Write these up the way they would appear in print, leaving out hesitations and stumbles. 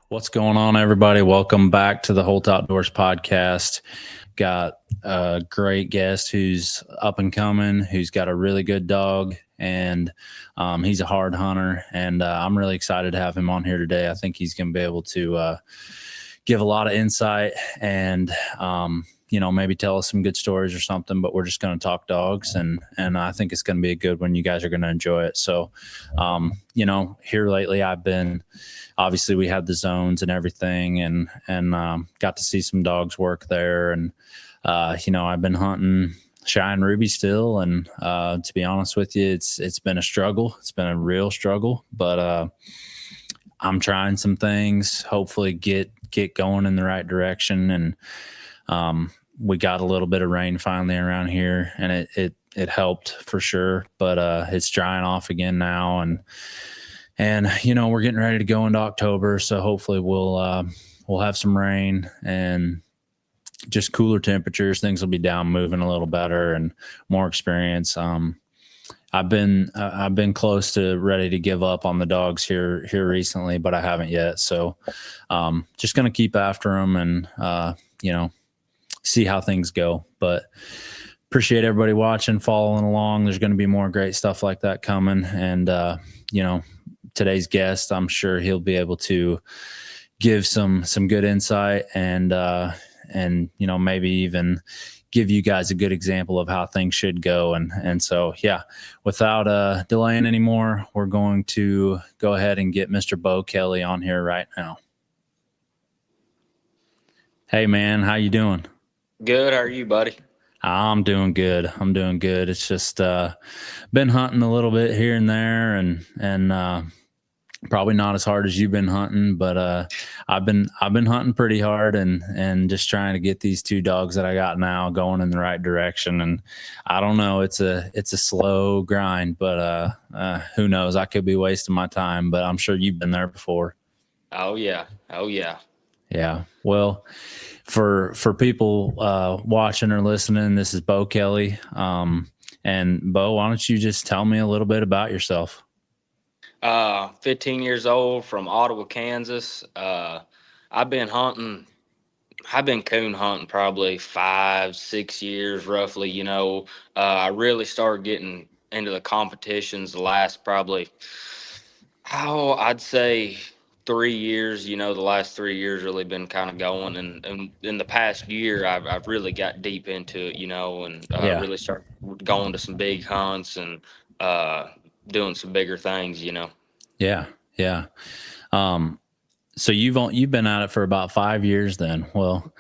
What's going on, everybody? Welcome back to the Holt Outdoors Podcast. Got a great guest who's up and coming, who's got a really good dog, and he's a hard hunter, and I'm really excited to have him on here today. I think he's going to be able to give a lot of insight and maybe tell us some good stories or something, but we're just going to talk dogs, and I think it's going to be a good one. You guys are going to enjoy it. So, here lately obviously we had the zones and everything, and got to see some dogs work there. And, I've been hunting Shy and Ruby still. And, to be honest with you, it's been a struggle. It's been a real struggle, but, I'm trying some things, hopefully get going in the right direction. And, we got a little bit of rain finally around here, and it helped for sure, but, it's drying off again now. And we're getting ready to go into October. So hopefully we'll have some rain and just cooler temperatures. Things will be down, moving a little better, and more experience. I've been close to ready to give up on the dogs here recently, but I haven't yet. So, just going to keep after them and, see how things go. But appreciate everybody watching, following along. There's going to be more great stuff like that coming. And, today's guest, I'm sure he'll be able to give some good insight and maybe even give you guys a good example of how things should go. And so, yeah, without delaying anymore, we're going to go ahead and get Mr. Bo Kelley on here right now. Hey man, how you doing? Good. How are you, buddy? I'm doing good. It's just been hunting a little bit here and there, and probably not as hard as you've been hunting, but I've been hunting pretty hard and just trying to get these two dogs that I got now going in the right direction. And I don't know, it's a slow grind, but who knows? I could be wasting my time, but I'm sure you've been there before. Oh yeah. Yeah. Well, for people watching or listening, this is Bo Kelley. And Bo, why don't you just tell me a little bit about yourself? 15 years old, from Ottawa, Kansas. I've been coon hunting probably 5-6 years roughly. I really started getting into the competitions the last probably, I'd say 3 years. The last 3 years really been kind of going, and in the past year I've really got deep into it, and really started going to some big hunts and doing some bigger things, Yeah. So you've been at it for about 5 years then. Well,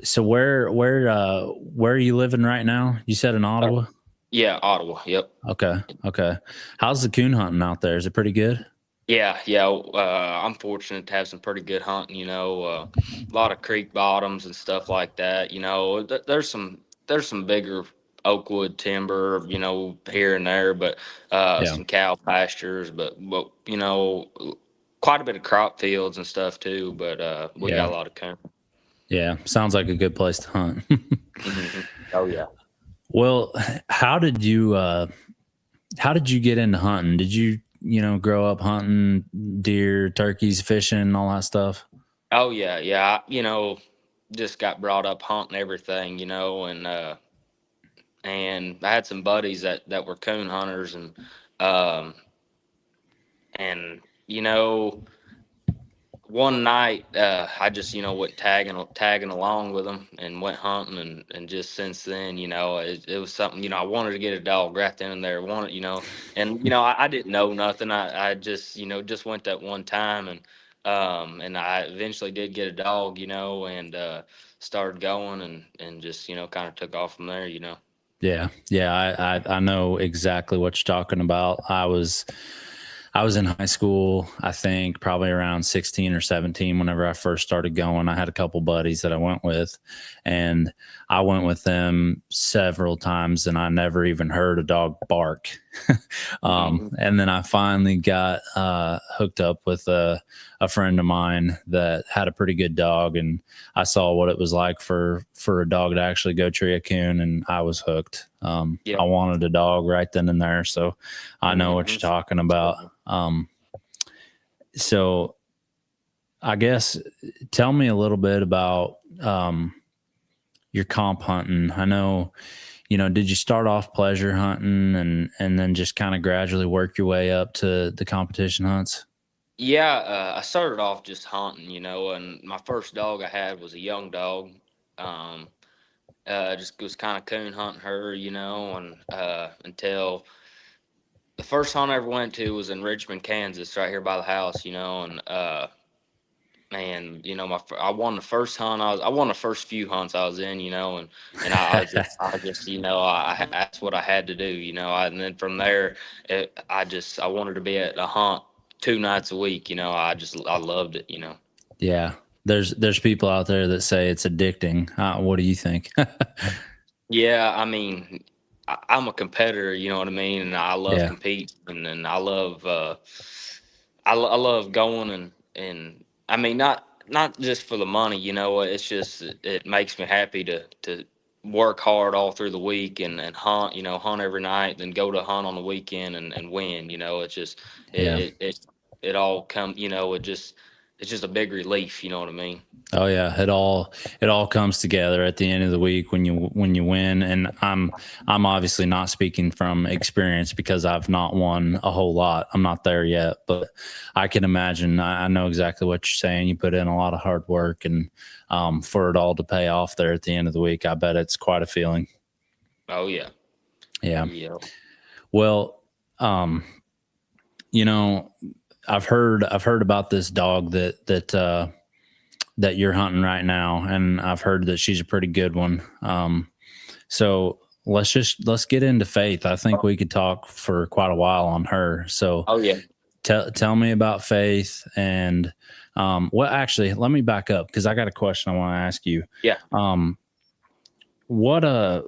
so where are you living right now? You said in Ottawa? Yeah, Ottawa. Yep. Okay. How's the coon hunting out there? Is it pretty good? Yeah. I'm fortunate to have some pretty good hunting, a lot of creek bottoms and stuff like that. There's some bigger oakwood timber, here and there, but some cow pastures, but quite a bit of crop fields and stuff too. But we got a lot of coon. Yeah, sounds like a good place to hunt. Mm-hmm. Oh yeah. Well, how did you get into hunting? Did you grow up hunting deer, turkeys, fishing, all that stuff? Oh yeah. Just got brought up hunting everything, and I had some buddies that were coon hunters, and one night I just went tagging along with them and went hunting, and just since then it was something I wanted to get a dog right then and there, and I didn't know nothing. I just just went that one time, and I eventually did get a dog, and started going, and just kind of took off from there. Yeah. I know exactly what you're talking about. I was in high school, I think probably around 16 or 17 whenever I first started going. I had a couple buddies that I went with, and I went with them several times, and I never even heard a dog bark. And then I finally got hooked up with a friend of mine that had a pretty good dog, and I saw what it was like for for a dog to actually go tree a coon, and I was hooked. Yeah. I wanted a dog right then and there, so I know what you're Mm-hmm. talking about. So I guess tell me a little bit about your comp hunting. I know, did you start off pleasure hunting and then just kind of gradually work your way up to the competition hunts? Yeah, I started off just hunting, and my first dog I had was a young dog. Um, just was kind of coon hunting her, and until the first hunt I ever went to was in Richmond, Kansas, right here by the house, and man, I won the first hunt. I won the first few hunts I was in, and I just, that's what I had to do, and then from there, I wanted to be at a hunt 2 nights a week, I loved it, Yeah. There's people out there that say it's addicting. What do you think? Yeah, I mean, I'm a competitor, you know what I mean, and I love Yeah. competing, and I love, I love going and I mean not just for the money, it's just it makes me happy to work hard all through the week and hunt, hunt every night, then go to hunt on the weekend and win, it's just Yeah. it all come, it's just a big relief, you know what I mean? Oh yeah, it all comes together at the end of the week when you win. And I'm obviously not speaking from experience because I've not won a whole lot. I'm not there yet, but I can imagine. I know exactly what you're saying. You put in a lot of hard work, and for it all to pay off there at the end of the week, I bet it's quite a feeling. Oh yeah. Yeah. Yeah. Well, um, you know, I've heard about this dog that you're hunting right now, and I've heard that she's a pretty good one. So let's get into Faith. I think we could talk for quite a while on her. So Oh yeah. tell me about Faith, and well, actually, let me back up because I got a question I want to ask you. Yeah. Um, what let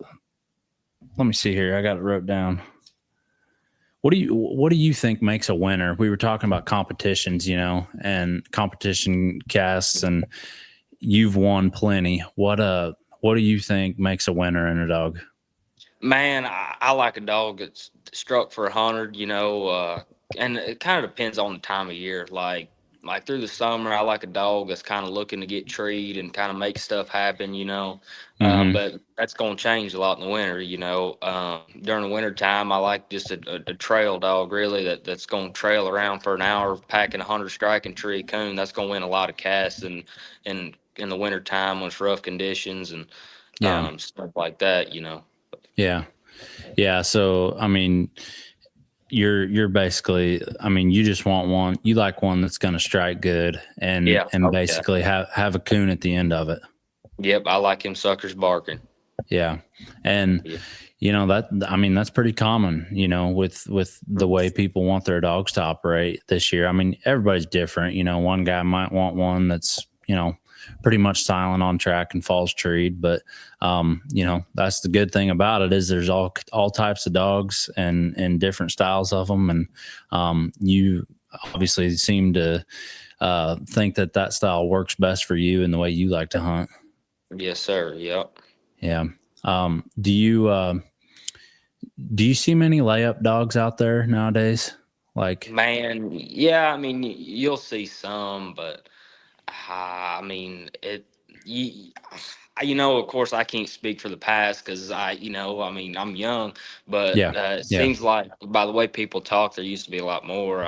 me see here. I got it wrote down. What do you think makes a winner? We were talking about competitions, and competition casts, and you've won plenty. What do you think makes a winner in a dog? Man, I like a dog that's struck for 100, and it kind of depends on the time of year. Like through the summer, I like a dog that's kind of looking to get treed and kind of make stuff happen, Mm-hmm. But that's going to change a lot in the winter, During the winter time, I like just a trail dog, really, that's going to trail around for an hour, packing 100 striking tree coon. That's going to win a lot of casts in the winter time when it's rough conditions and Yeah. stuff like that, Yeah. Yeah. So I mean, you're basically, I mean, you just want one. You like one that's going to strike good and Yeah. and Oh, yeah. basically have a coon at the end of it. Yep. I like him suckers barking. Yeah. And Yeah. that, I mean, that's pretty common, with the way people want their dogs to operate this year. I mean, everybody's different. One guy might want one that's, pretty much silent on track and falls treed. But, that's the good thing about it is there's all types of dogs and different styles of them. And, you obviously seem to, think that style works best for you and the way you like to hunt. Yes, sir. Yep. Yeah. Do you see many layup dogs out there nowadays? Like, Man, yeah, I mean, you'll see some, but I mean, you, of course, I can't speak for the past because I mean, I'm young, but yeah, it yeah, seems like by the way people talk, there used to be a lot more.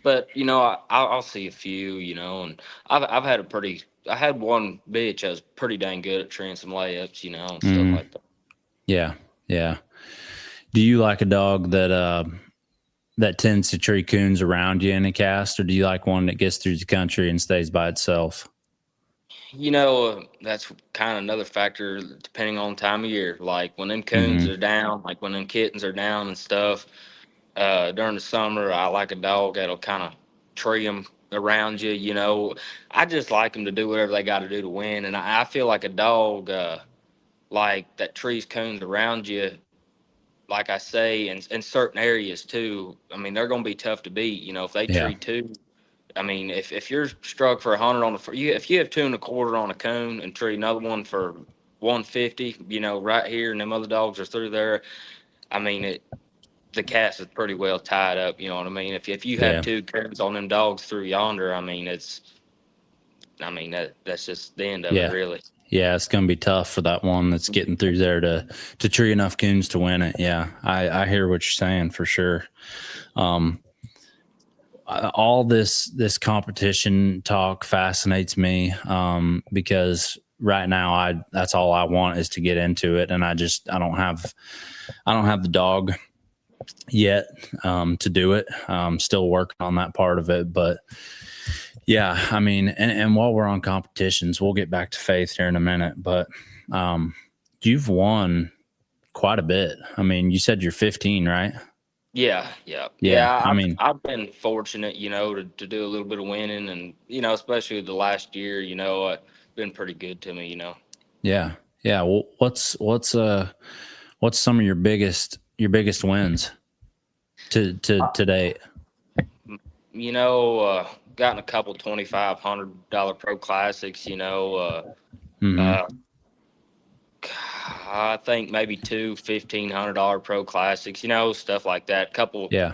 But I'll see a few, and I've had I had one bitch that was pretty dang good at treeing some layups, and stuff hmm, like that. yeah, yeah. Do you like a dog that tends to tree coons around you in a cast, or do you like one that gets through the country and stays by itself? That's kind of another factor depending on time of year. Like when them coons Hmm. are down, like when them kittens are down and stuff. During the summer, I like a dog that'll kind of tree them around you. I just like them to do whatever they got to do to win, and I feel like a dog like that trees coons around you. Like I say, in certain areas too. I mean, they're going to be tough to beat. If they Yeah. tree two. I mean, if you're struck for 100 on if you have 2 1/4 on a coon and treat another one for 150, right here, and them other dogs are through there. I mean, the cast is pretty well tied up. You know what I mean? If you have Yeah. 2 coons on them dogs through yonder, I mean that's just the end of it, Yeah. really. Yeah, it's going to be tough for that one that's getting through there to tree enough coons to win it. Yeah, I hear what you're saying for sure. All this competition talk fascinates me because right now that's all I want is to get into it, and I don't have the dog yet to do it. Still working on that part of it, but yeah, I mean, and while we're on competitions, we'll get back to Faith here in a minute, but you've won quite a bit. I mean, you said you're 15, right? Yeah, yeah, Yeah. yeah. I I've mean, I've been fortunate, to do a little bit of winning, and especially the last year, been pretty good to me. yeah. Yeah. Well, what's some of your biggest wins to date? Gotten a couple $2,500 pro classics. Mm-hmm. Uh, I think maybe two $1,500 pro classics. Stuff like that. Couple Yeah.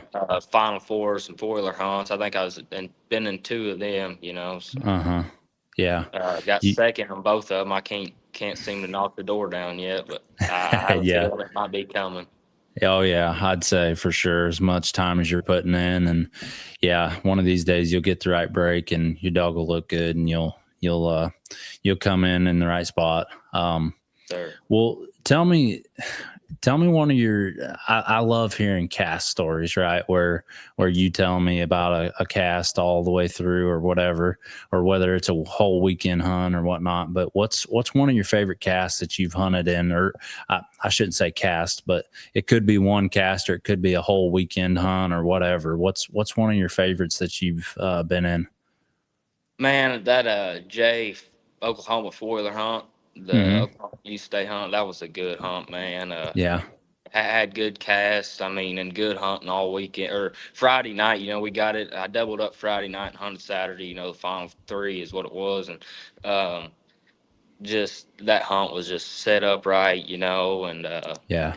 Final Fours and foiler hunts. I think been in 2 of them. So, Uh-huh. Yeah. got You, second on both of them. I can't seem to knock the door down yet, but I have a yeah. feeling it might be coming. Oh yeah, I'd say for sure as much time as you're putting in, and yeah, one of these days you'll get the right break and your dog will look good and you'll come in the right spot. Sir. Well, tell me one of your. I love hearing cast stories, right? Where you tell me about a cast all the way through, or whatever, or whether it's a whole weekend hunt or whatnot. But what's one of your favorite casts that you've hunted in, or I shouldn't say cast, but it could be one cast or it could be a whole weekend hunt or whatever. What's one of your favorites that you've been in? Man, that Jay Oklahoma foiler hunt, the Mm-hmm. Oklahoma Youth State hunt, that was a good hunt, man. Yeah. Had good casts, and good hunting all weekend or Friday night. We got it. I doubled up Friday night and hunted Saturday. The final 3 is what it was, and um, just that hunt was just set up right. And Yeah.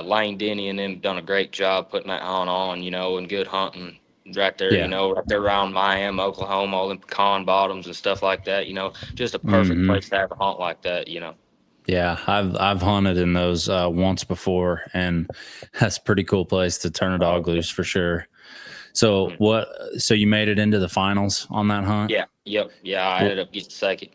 Lane Denny and them done a great job putting that hunt on. And good hunting right there. Yeah. Right there around Miami, Oklahoma, all them pecan bottoms and stuff like that. Just a perfect Mm-hmm. place to have a hunt like that. Yeah, I've hunted in those once before, and that's a pretty cool place to turn a dog loose for sure. So Mhm. what? So you made it into the finals on that hunt? Yeah, yep, yeah. I Well, ended up getting second.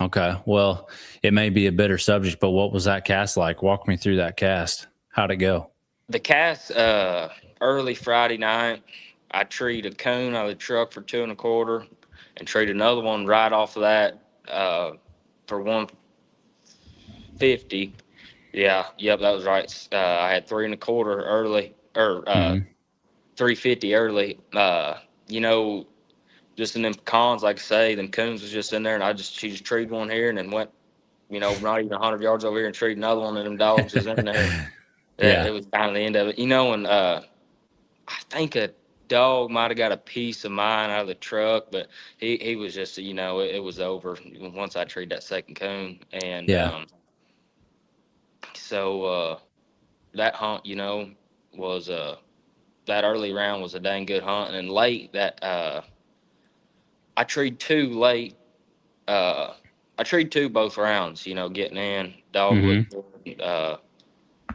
okay. Well, it may be a bitter subject, but what was that cast like? Walk me through that cast. How'd it go? The cast early Friday night, I treated a coon out of the truck for 2 1/4, and treated another one right off of that for 150. Yeah, yep, that was right. I had 3 1/4 early, or Mm-hmm. 350 early. You know, just in them pecans, like I say, them coons was just in there, and she just treed one here, and then went, not even 100 yards over here and treed another one, and them dogs was in there. It Yeah. was kind of the end of it, and I think a dog might have got a piece of mine out of the truck, but he was just, it was over once I treed that second coon, and Yeah. so that hunt, was that early round was a dang good hunt, and then late that I treed 2 late. Uh, I treed 2 both rounds, getting in. Dog Mm-hmm. looked good.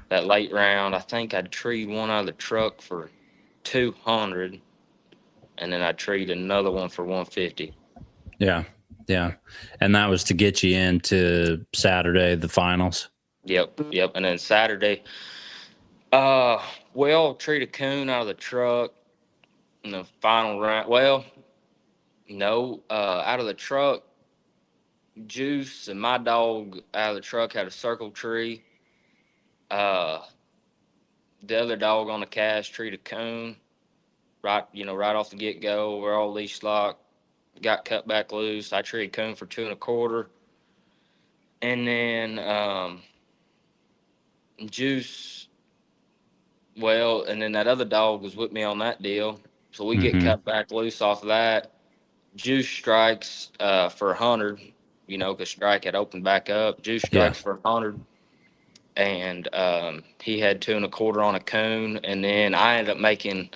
That late round, I think I'd treed one out of the truck for 200, and then I treed another one for 150. Yeah. Yeah. And that was to get you into Saturday, the finals. Yep, yep. And then Saturday, well, treat a coon out of the truck in the final round. Well, no, out of the truck, Juice and my dog out of the truck had a circle tree. Uh, the other dog on the cast treat a coon right, right off the get go. We're all leash locked, got cut back loose. I treated coon for 2 1/4, and then Juice. Well, and then that other dog was with me on that deal. So we get Mm-hmm. cut back loose off of that. Juice strikes for 100, because Strike had opened back up. Juice Yeah. strikes for 100, and he had 2.25 on a coon, and then I ended up making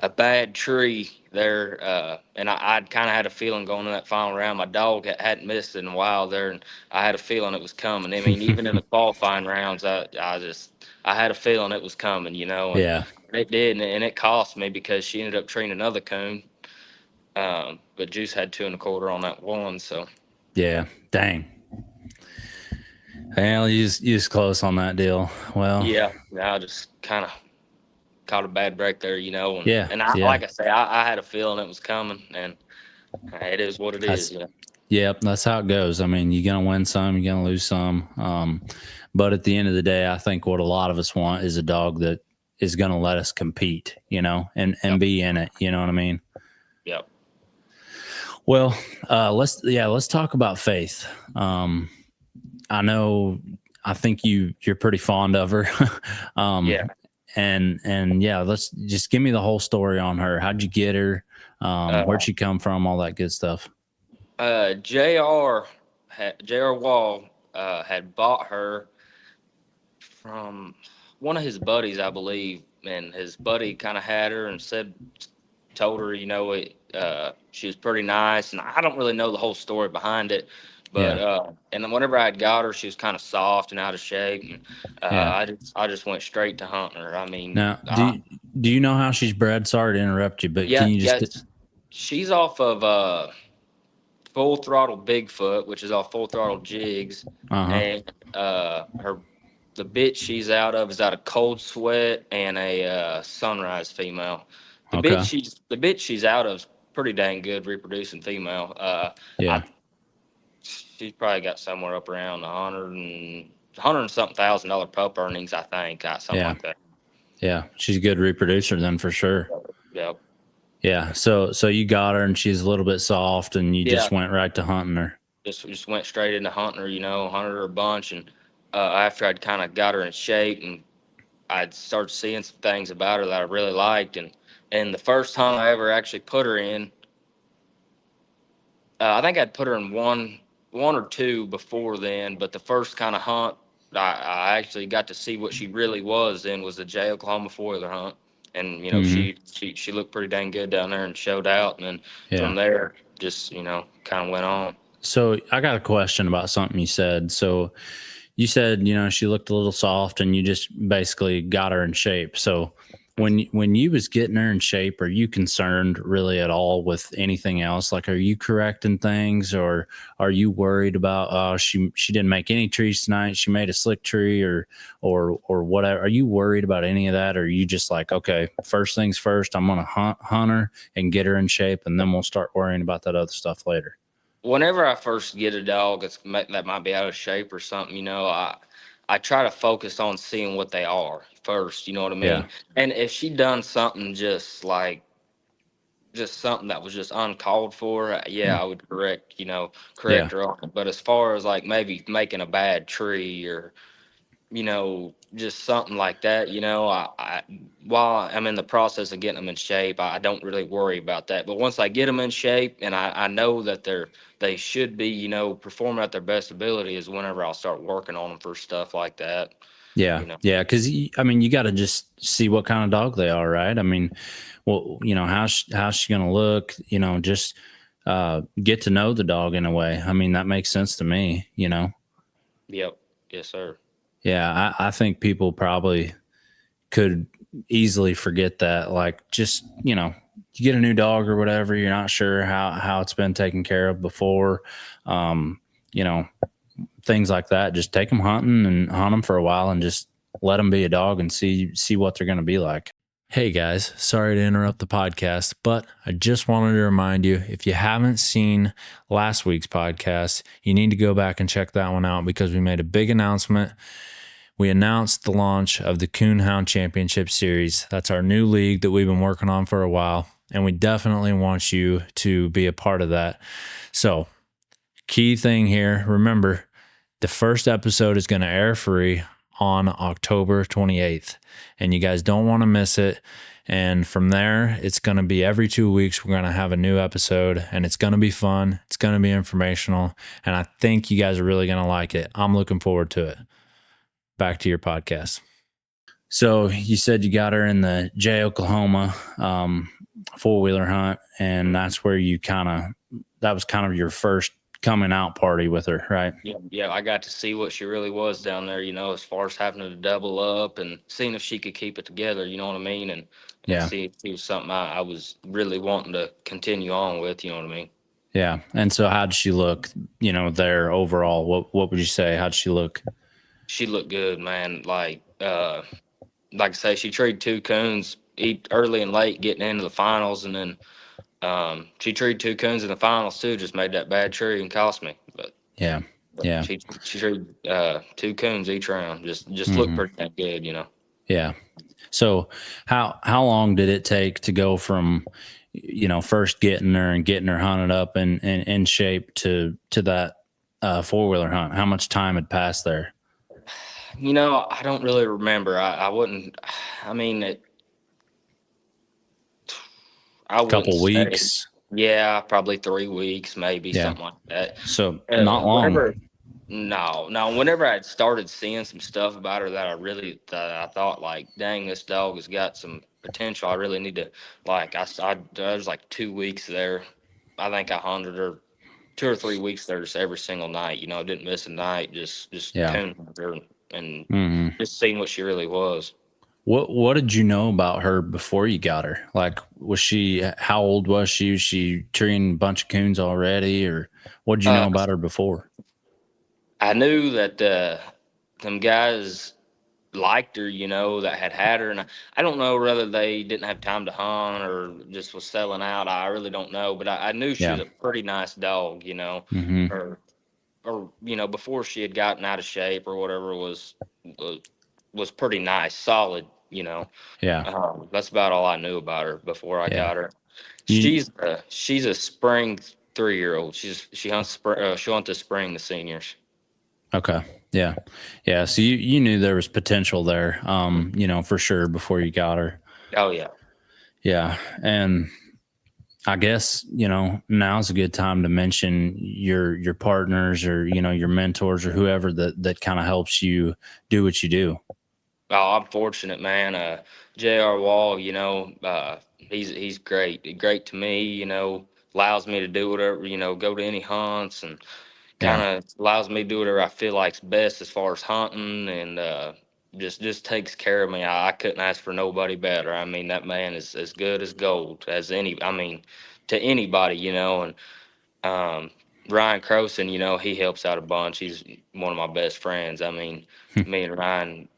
a bad tree there, and I'd kind of had a feeling going in that final round. My dog hadn't missed in a while there, and I had a feeling it was coming. I mean, even in the qualifying rounds, I had a feeling it was coming, and Yeah. it did, and it cost me because she ended up treating another coon. But Juice had 2.25 on that one, so Yeah. Dang. Well, you was close on that deal. Well, yeah, I just kind of caught a bad break there, and yeah. and I Yeah. like I say, I had a feeling it was coming, and it is what it is. That's, yep. That's how it goes. I mean, you're going to win some, you're going to lose some. But at the end of the day, I think what a lot of us want is a dog that is going to let us compete, and Yep. be in it. You know what I mean? Yep. Well, let's talk about Faith. I think you're pretty fond of her. Yeah. And yeah, let's just give me the whole story on her. How'd you get her? Where'd she come from? All that good stuff. Jr. Wall had bought her from one of his buddies, I believe, and his buddy kind of had her and told her, she was pretty nice, and I don't really know the whole story behind it, but Yeah. and then whenever I had got her, she was kind of soft and out of shape, and Yeah. I just went straight to hunting her. I mean, Now, do you know how she's bred? Sorry to interrupt you, but can yeah, you yeah, just? she's off of Full Throttle Bigfoot, which is off Full Throttle Jigs, Uh-huh. and the bitch she's out of is out of Cold Sweat and a Sunrise female. Okay. The bitch she's out of is pretty dang good reproducing female. Yeah. She's probably got somewhere up around 100 and something $1,000 pup earnings, I think, something Yeah. like that. Yeah. She's a good reproducer then for sure. Yep. Yeah. So you got her and she's a little bit soft and you Yeah. just went right to hunting her. Just went straight into hunting her, hunted her a bunch, and after I'd kind of got her in shape, and I'd started seeing some things about her that I really liked, and the first hunt I ever actually put her in, I think I'd put her in one or two before then, but the first kind of hunt I actually got to see what she really was in was the J Oklahoma foiler hunt, and Mm-hmm. she looked pretty dang good down there and showed out, and then Yeah. from there just kind of went on. So I got a question about something you said. So you said, she looked a little soft and you just basically got her in shape. So when you was getting her in shape, are you concerned really at all with anything else? Like, are you correcting things or are you worried about, she didn't make any trees tonight. She made a slick tree or whatever. Are you worried about any of that? Or are you just like, okay, first things first, I'm going to hunt her and get her in shape. And then we'll start worrying about that other stuff later. Whenever I first get a dog that might be out of shape or something, I try to focus on seeing what they are first. You know what I Yeah. mean? And if she done something just something that was just uncalled for, yeah, I would Yeah. correct her on it. But as far as like maybe making a bad tree or just something like that, while I'm in the process of getting them in shape, I don't really worry about that. But once I get them in shape and I know that they should be, performing at their best ability is whenever I'll start working on them for stuff like that. Yeah. Yeah. Cause I mean, you got to just see what kind of dog they are, right? I mean, well, how's she going to look, just, get to know the dog in a way. I mean, that makes sense to me, Yep. Yes, sir. Yeah. I think people probably could easily forget that. Like, just, you get a new dog or whatever, you're not sure how it's been taken care of before. Um, you know, things like that. Just take them hunting and hunt them for a while and just let them be a dog and see what they're going to be like. Hey guys, sorry to interrupt the podcast, but I just wanted to remind you, if you haven't seen last week's podcast, you need to go back and check that one out because we made a big announcement. We announced the launch of the Coonhound Championship Series. That's our new league that we've been working on for a while, and we definitely want you to be a part of that. So, key thing here, remember, the first episode is going to air free on October 28th, and you guys don't want to miss it. And from there, it's going to be every 2 weeks. We're going to have a new episode, and it's going to be fun. It's going to be informational, and I think you guys are really going to like it. I'm looking forward to it. Back to your podcast. So you said you got her in the J, Oklahoma 4-wheeler hunt, and that's where you that was kind of your first coming out party with her, right? Yeah, I got to see what she really was down there, as far as having to double up and seeing if she could keep it together, you know what I mean? And see if she was something I was really wanting to continue on with, you know what I mean? Yeah. And so how'd she look, there overall? What would you say? How'd she look? She looked good, man. Like I say, she treed 2 coons early and late getting into the finals, and then she treed 2 coons in the finals too, just made that bad tree and cost me. But she treed 2 coons each round. Just looked pretty that good, Yeah. So how long did it take to go from, first getting her hunted up and in shape to that 4-wheeler hunt? How much time had passed there? I don't really remember. I wouldn't. I mean, I wouldn't couple say, weeks. Yeah, probably 3 weeks, maybe something like that. So not long. No. Whenever I had started seeing some stuff about her that I thought, like, dang, this dog has got some potential. I really need to, like, there was like 2 weeks there. I think I hunted her 2 or 3 weeks there, just every single night. Didn't miss a night. Just cooned her and just seeing what she really was. What did you know about her before you got her? Like, how old was she? Was she treating a bunch of coons already, or what did you know about her before? I knew that them guys liked her, that had her, and I don't know whether they didn't have time to hunt or just was selling out. I really don't know, but I knew she was a pretty nice dog, or before she had gotten out of shape or whatever was pretty nice, solid, that's about all I knew about her before I got her. She's a spring 3-year-old. She hunts the spring, the seniors. Okay. Yeah. So you knew there was potential there, for sure before you got her. Oh yeah. Yeah. And I guess, now's a good time to mention your partners or, your mentors or whoever that kind of helps you do what you do. Oh, I'm fortunate, man. J.R. Wall, he's great to me, allows me to do whatever, go to any hunts and kind of allows me to do whatever I feel like's best as far as hunting, and just takes care of me. I couldn't ask for nobody better. I mean, that man is as good as gold to anybody, and Ryan Croen, he helps out a bunch. He's one of my best friends. I mean, me and Ryan,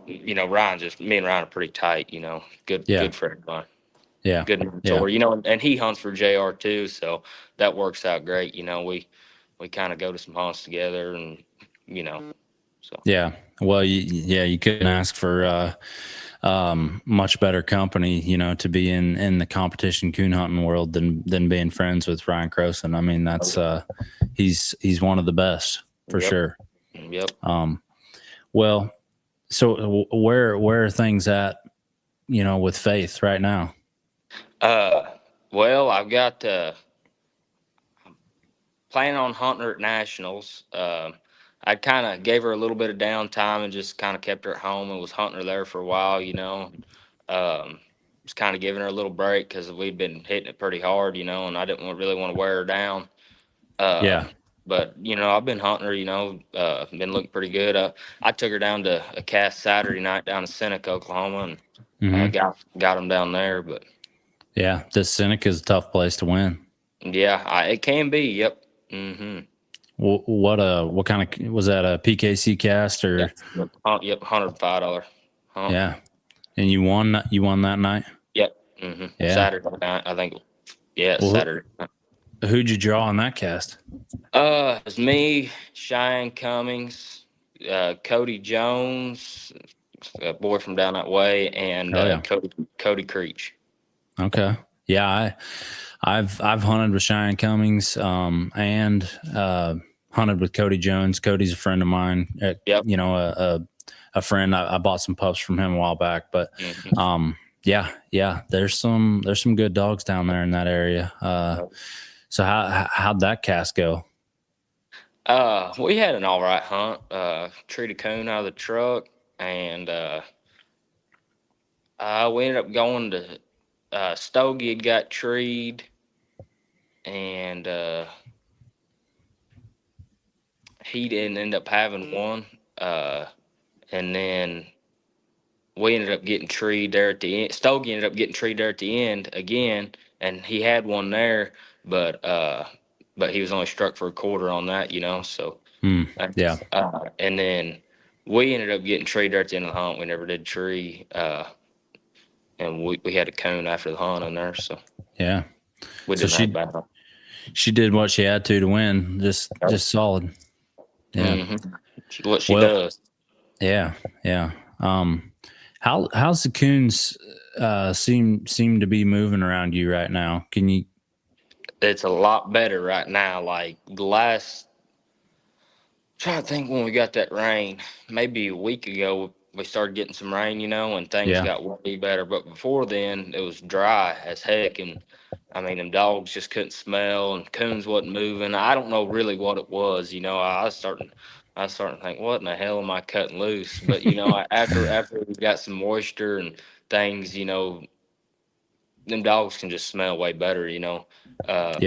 me and Ryan are pretty tight, good friend of mine. Yeah. Good mentor, and he hunts for JR too, so that works out great. We kind of go to some hunts together, and so. Yeah. Well, you couldn't ask for much better company, to be in the competition coon hunting world than being friends with Ryan Croen. I mean, that's he's one of the best for sure. Yep. Well, so where are things at, with Faith right now? Well, I've got planning on hunting her at Nationals. I kind of gave her a little bit of downtime and just kind of kept her at home and was hunting her there for a while, just kind of giving her a little break because we'd been hitting it pretty hard, and I didn't really want to wear her down. But, I've been hunting her, been looking pretty good. I took her down to a cast Saturday night down in Seneca, Oklahoma, and got them down there. But yeah, this Seneca is a tough place to win. Yeah, it can be. Yep. Mm-hmm. What kind of, was that a PKC cast or? Yep, $105. Yeah. And you won that night? Yep. Mm-hmm. Yeah. Saturday night, I think. Yeah, well, Saturday night. Who'd you draw on that cast? It was me, Cheyenne Cummings, Cody Jones, a boy from down that way, and Cody Creech. Okay. Yeah, I've hunted with Cheyenne Cummings, and hunted with Cody Jones. Cody's a friend of mine. Yep. A a friend. I bought some pups from him a while back, but yeah, there's some good dogs down there in that area. So how'd that cast go? We had an all right hunt. Treated a coon out of the truck, and we ended up going to Stogie had got treed, and he didn't end up having one. And then we ended up getting treed there at the end. Stogie ended up getting treed there at the end again, and he had one there, but he was only struck for a quarter on that, So Yeah. And then we ended up getting treed there at the end of the hunt. We never did tree, and we had a coon after the hunt in there, so yeah. we didn't have bad hunt. She did what she had to win. Just solid. Yeah. Mm-hmm. What she does. Yeah. Yeah. How's the coons seem to be moving around you right now? It's a lot better right now. Like the last, trying to think when we got that rain, maybe a week ago we started getting some rain, and things got way better. But before then, it was dry as heck, and I mean, them dogs just couldn't smell, and coons wasn't moving. I don't know really what it was. I was starting to think, what in the hell am I cutting loose? But after we got some moisture and things, them dogs can just smell way better. Yeah. I've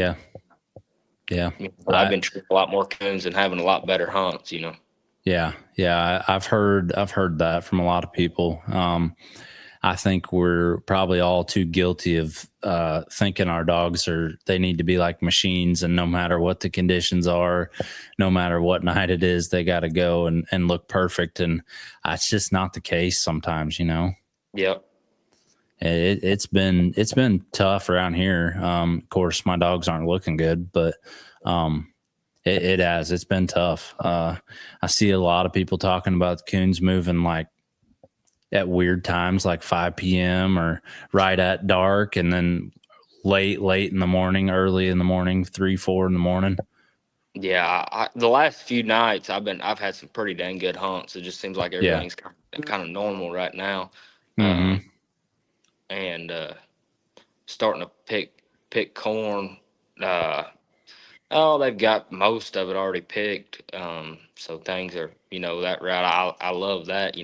been treating a lot more coons and having a lot better hunts. Yeah. I've heard that from a lot of people. I think we're probably all too guilty of thinking our dogs they need to be like machines, and no matter what the conditions are, no matter what night it is, they got to go and look perfect. And it's just not the case sometimes, Yep. It's been tough around here. Of course, my dogs aren't looking good, but it's been tough. I see a lot of people talking about the coons moving like at weird times, like 5 p.m. or right at dark, and then late in the morning, early in the morning, 3, 4 in the morning. Yeah, the last few nights I've had some pretty dang good hunts. It just seems like everything's kind of normal right now, and starting to pick corn. They've got most of it already picked. So things are, that route. I love that.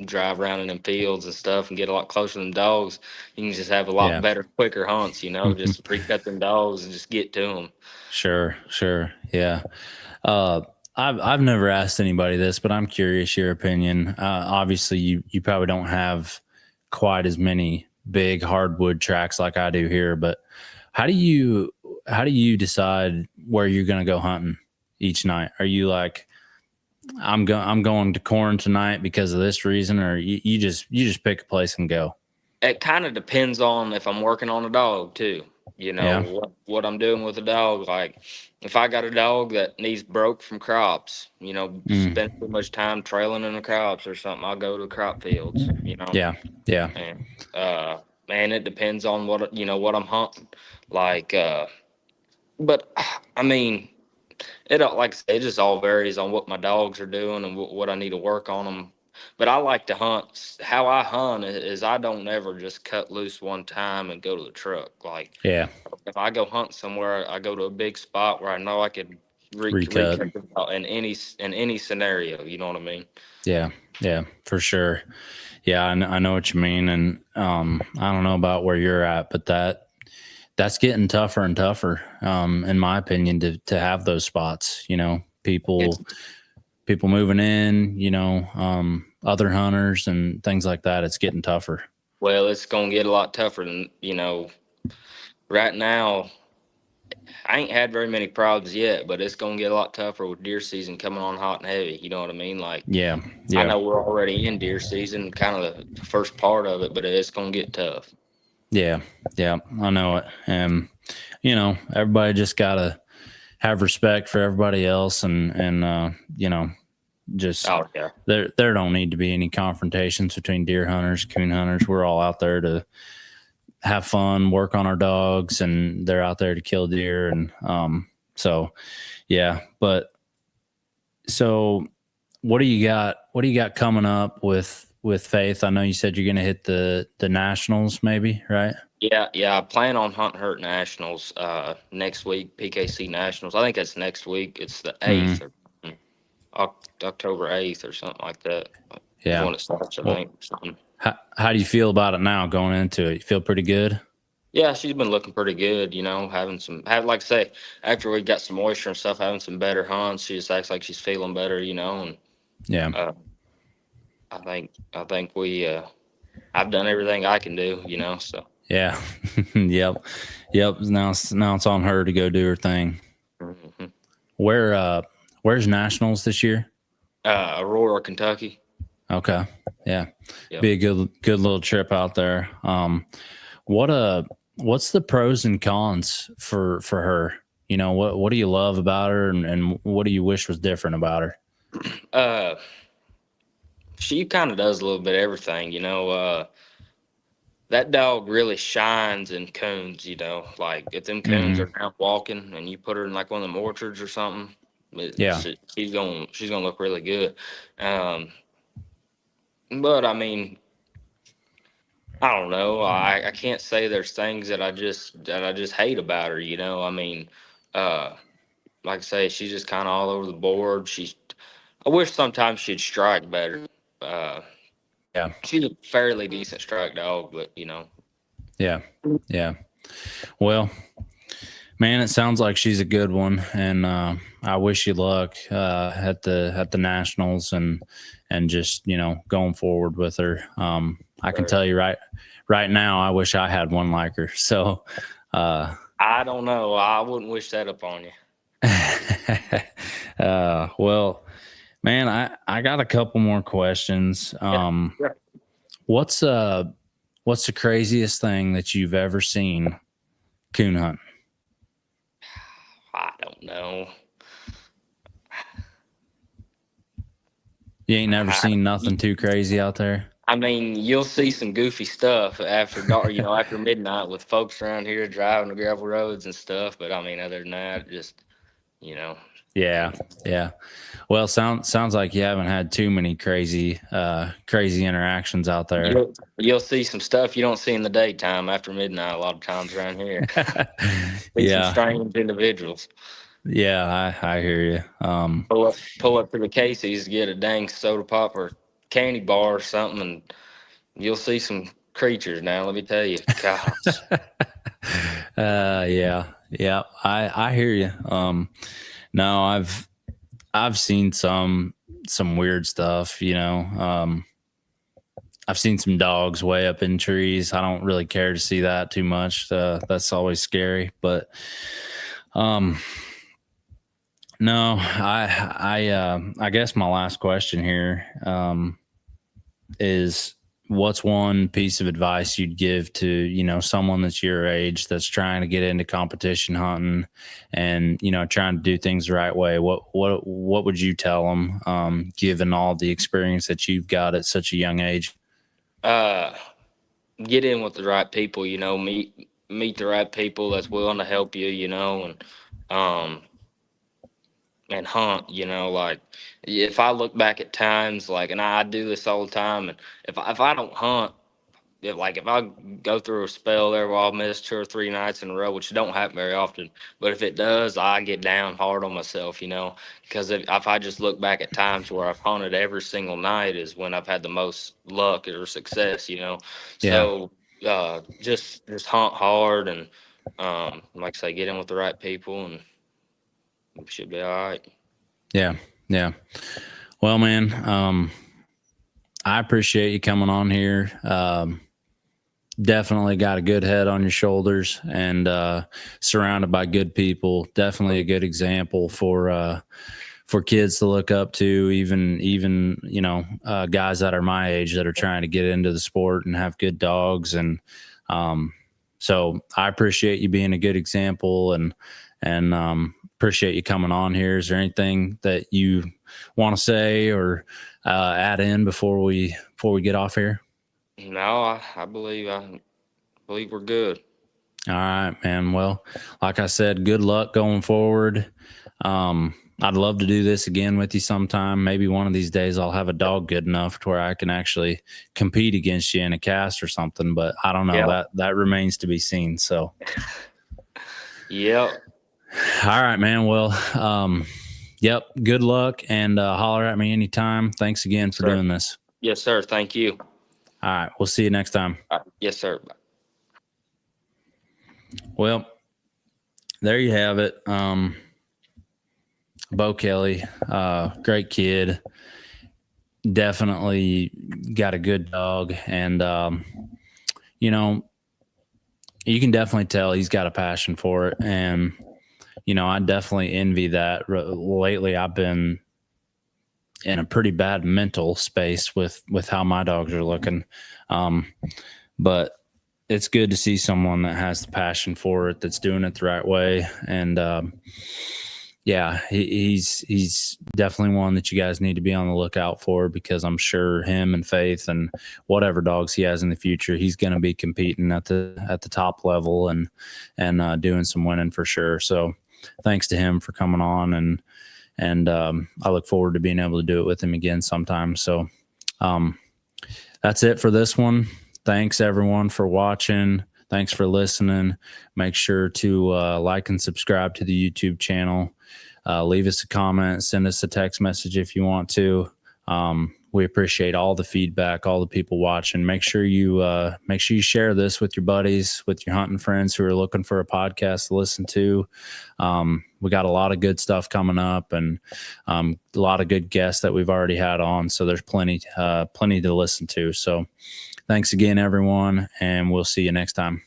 Drive around in them fields and stuff and get a lot closer to them dogs. You can just have a lot better, quicker hunts. Just recut them dogs and just get to them. Sure. Yeah. I've never asked anybody this, but I'm curious your opinion. Obviously, you probably don't have quite as many big hardwood tracks like I do here, but how do you decide where you're going to go hunting each night? Are you like, I'm going to corn tonight because of this reason, or you just pick a place and go? It kind of depends on if I'm working on a dog too. What I'm doing with a dog. Like if I got a dog that needs broke from crops, spend too much time trailing in the crops or something, I'll go to the crop fields. Yeah. And it depends on what I'm hunting. Like, but I mean, like I say, it just all varies on what my dogs are doing and what I need to work on them. But I like to hunt. How I hunt is I don't ever just cut loose one time and go to the truck. Like, if I go hunt somewhere, I go to a big spot where I know I could recut in any scenario. You know what I mean? Yeah, for sure. Yeah, I know what you mean, and I don't know about where you're at, but that's getting tougher and tougher, in my opinion, to have those spots. People moving in, other hunters and things like that. It's getting tougher. Well, it's gonna get a lot tougher than right now. I ain't had very many problems yet, but it's gonna get a lot tougher with deer season coming on hot and heavy. You know what I mean? Like, yeah. I know we're already in deer season, kind of the first part of it, but it's gonna get tough. Yeah, I know it. And everybody just gotta have respect for everybody else, and just there don't need to be any confrontations between deer hunters, coon hunters. We're all out there to have fun, work on our dogs, and they're out there to kill deer. And so what do you got? What do you got coming up with Faith? I know you said you're going to hit the Nationals, maybe, right? Yeah. I plan on hunting Hurt Nationals next week. PKC Nationals. I think that's next week. It's the 8th Mm-hmm. or October 8th or something like that. Is Yeah. when it starts, I Well, think. Something. how do you feel about it now going into it? You feel pretty good? Yeah, she's been looking pretty good. Like I say, after we got some moisture and stuff, having some better hunts. She just acts like she's feeling better. And Yeah. uh, I think I've done everything I can do. So. Yeah. Yep. Now it's on her to go do her thing. Mm-hmm. Where's Nationals this year? Aurora, Kentucky. Okay. Yeah. Yep. Be a good little trip out there. What's the pros and cons for her? What do you love about her, and what do you wish was different about her? She kind of does a little bit of everything. That dog really shines in coons. Like if them coons Mm-hmm. are out walking and you put her in like one of them orchards or something, Yeah. she's gonna look really good. But I mean, I don't know. I can't say there's things that I just hate about her. I mean, uh, like I say, she's just kind of all over the board. I wish sometimes she'd strike better. Uh, Yeah. she's a fairly decent strike dog, but Yeah. Yeah. Well, man, it sounds like she's a good one, and I wish you luck at the Nationals and just going forward with her. I can tell you right now, I wish I had one like her. So I don't know. I wouldn't wish that upon you. Well, man, I got a couple more questions. Yeah. What's the craziest thing that you've ever seen coon hunt? I don't know. You ain't never seen nothing too crazy out there? I mean, you'll see some goofy stuff after dark, after midnight with folks around here driving the gravel roads and stuff. But I mean, other than that, just, Yeah. Well, sounds like you haven't had too many crazy interactions out there. You'll see some stuff you don't see in the daytime after midnight a lot of times around here. See some Yeah. strange individuals. Yeah, I hear you. Pull up to the Casey's, get a dang soda pop or candy bar or something, and you'll see some creatures. Now, let me tell you, gosh. Yeah. I hear you. No, I've seen some weird stuff. I've seen some dogs way up in trees. I don't really care to see that too much. That's always scary. But no, I guess my last question here is, what's one piece of advice you'd give to someone that's your age that's trying to get into competition hunting and trying to do things the right way? What would you tell them, given all the experience that you've got at such a young age? Get in with the right people. Meet the right people that's willing to help you. And hunt. Like if I look back at times, like, and I do this all the time, and if I don't hunt, if I go through a spell there where I'll miss 2 or 3 nights in a row, which don't happen very often, but if it does, I get down hard on myself, because if I just look back at times where I've hunted every single night is when I've had the most luck or success, Yeah. So just hunt hard and like I say, get in with the right people and it should be all right. Yeah. Well, man, I appreciate you coming on here. Definitely got a good head on your shoulders and surrounded by good people. Definitely a good example for kids to look up to, even guys that are my age that are trying to get into the sport and have good dogs. And so I appreciate you being a good example and appreciate you coming on here. Is there anything that you want to say or add in before we get off here? No, I believe we're good. All right, man. Well, like I said, good luck going forward. I'd love to do this again with you sometime. Maybe one of these days I'll have a dog good enough to where I can actually compete against you in a cast or something, but I don't know. Yep. That remains to be seen. So, Yep. all right, man. Well, yep. Good luck, and holler at me anytime. Thanks again for doing this. Yes, sir. Thank you. All right. We'll see you next time. Yes, sir. Well, there you have it. Bo Kelley, great kid. Definitely got a good dog. And, you know, you can definitely tell he's got a passion for it. And, you know, I definitely envy that. Lately, I've been in a pretty bad mental space with how my dogs are looking. But it's good to see someone that has the passion for it, that's doing it the right way. And, yeah, he's definitely one that you guys need to be on the lookout for, because I'm sure him and Faith and whatever dogs he has in the future, he's going to be competing at the top level and doing some winning for sure. So thanks to him for coming on, and I look forward to being able to do it with him again sometime. So that's it for this one. Thanks everyone for watching. Thanks for listening. Make sure to like and subscribe to the YouTube channel. Leave us a comment, send us a text message if you want to. We appreciate all the feedback, all the people watching. Make sure you share this with your buddies, with your hunting friends who are looking for a podcast to listen to. We got a lot of good stuff coming up, and a lot of good guests that we've already had on. So there's plenty to listen to. So thanks again, everyone, and we'll see you next time.